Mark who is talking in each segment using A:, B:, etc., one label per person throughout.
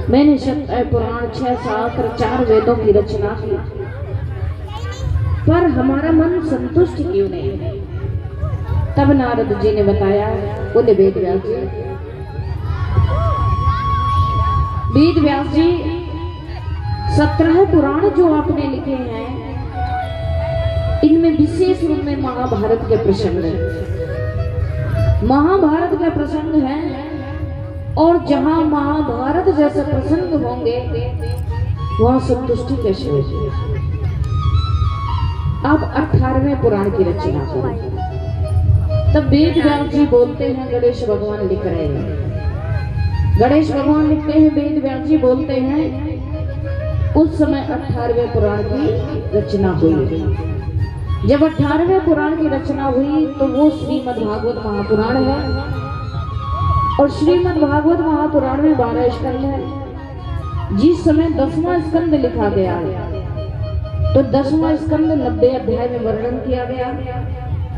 A: मैंने सप्ताह पुराण 6 शास्त्र 4 वेदों की रचना की, पर हमारा मन संतुष्ट क्यों नहीं है। तब नारद जी ने बताया, बोले वेद व्यास जी 17 पुराण जो आपने लिखे हैं, इनमें विशेष रूप में महाभारत के प्रसंग हैं। महाभारत के प्रसंग हैं, और जहां महाभारत जैसे प्रसंग होंगे वहां संतुष्टि कैसे होगी। आप 18वें पुराण की रचना करें। तब वेद व्यास जी बोलते हैं, गणेश भगवान लिख रहे हैं, गणेश भगवान लिखते हैं, वेद व्यास जी बोलते हैं, उस समय 18वें पुराण की रचना हुई। जब 18वें पुराण की रचना हुई तो वो श्रीमद् भागवत महापुराण है, और श्रीमद् भागवत महापुराण में 12 स्कंद है। जिस समय 10वां स्कंद लिखा गया तो 10वां स्कंद 90 अध्याय में वर्णन किया गया।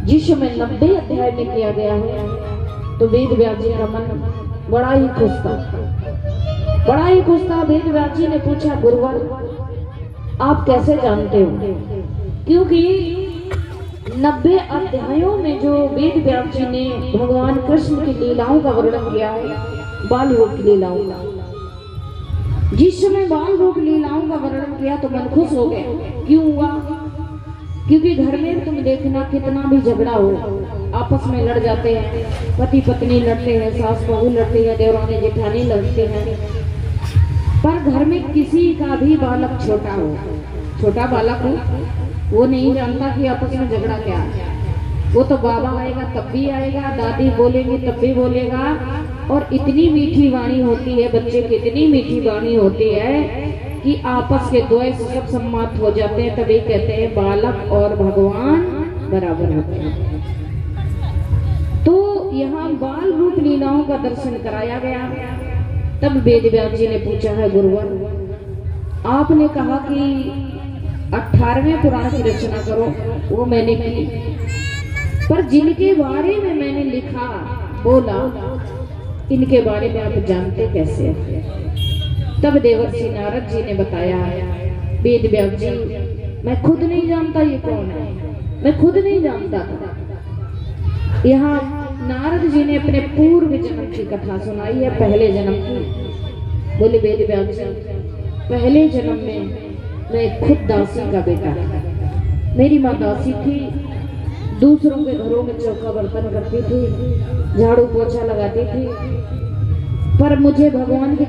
A: जिस समय 90 अध्याय में किया गया है, तो वेद व्यास जी का मन बड़ा ही खुश था, बड़ा ही खुश था। वेद व्यास जी ने पूछा, गुरुवर आप कैसे जानते हो? क्योंकि 90 अध्यायों में जो वेद व्यास जी ने भगवान कृष्ण की लीलाओं का वर्णन किया है, बाल रूप की लीलाओं का, जिस समय बाल रूप लीलाओं का वर्णन किया तो मन खुश हो गया। क्यों हुआ? क्योंकि घर में तुम देखना कितना भी झगड़ा हो, आपस में लड़ जाते हैं, पति पत्नी लड़ते हैं, सास बहू लड़ते हैं, देवरानी जेठानी लड़ते हैं, पर घर में किसी का भी बालक छोटा हो, छोटा बालक हो, वो नहीं जानता कि आपस में झगड़ा क्या है। वो तो बाबा आएगा तब भी आएगा, दादी बोलेंगे तब भी बोलेगा, और इतनी मीठी वाणी होती है, बच्चे की इतनी मीठी वाणी होती है कि आपस के द्वैत सब सम्मत हो जाते हैं। तभी कहते हैं बालक और भगवान बराबर होते हैं। तो यहाँ बाल रूप लीलाओं का दर्शन कराया गया। तब वेद व्यास जी ने पूछा है, गुरुवर आपने कहा कि 18वें पुराण की रचना करो, वो मैंने की, पर जिनके बारे में मैंने लिखा बोला, इनके बारे में आप जानते कैसे हैं? तब देवर्षि नारद जी ने बताया, वेद व्यास जी मैं खुद नहीं जानता ये कौन है, मैं खुद नहीं जानता था। यहाँ नारद जी ने अपने पूर्व जन्म की कथा सुनाई है, पहले जन्म की। बोले वेद व्यास जी पहले जन्म में मैं खुद दासी का बेटा, मेरी माँ दासी थी, दूसरों के घरों में चौका बर्तन करती थी, झाड़ू पोछा लगाती थी, पर मुझे भगवान की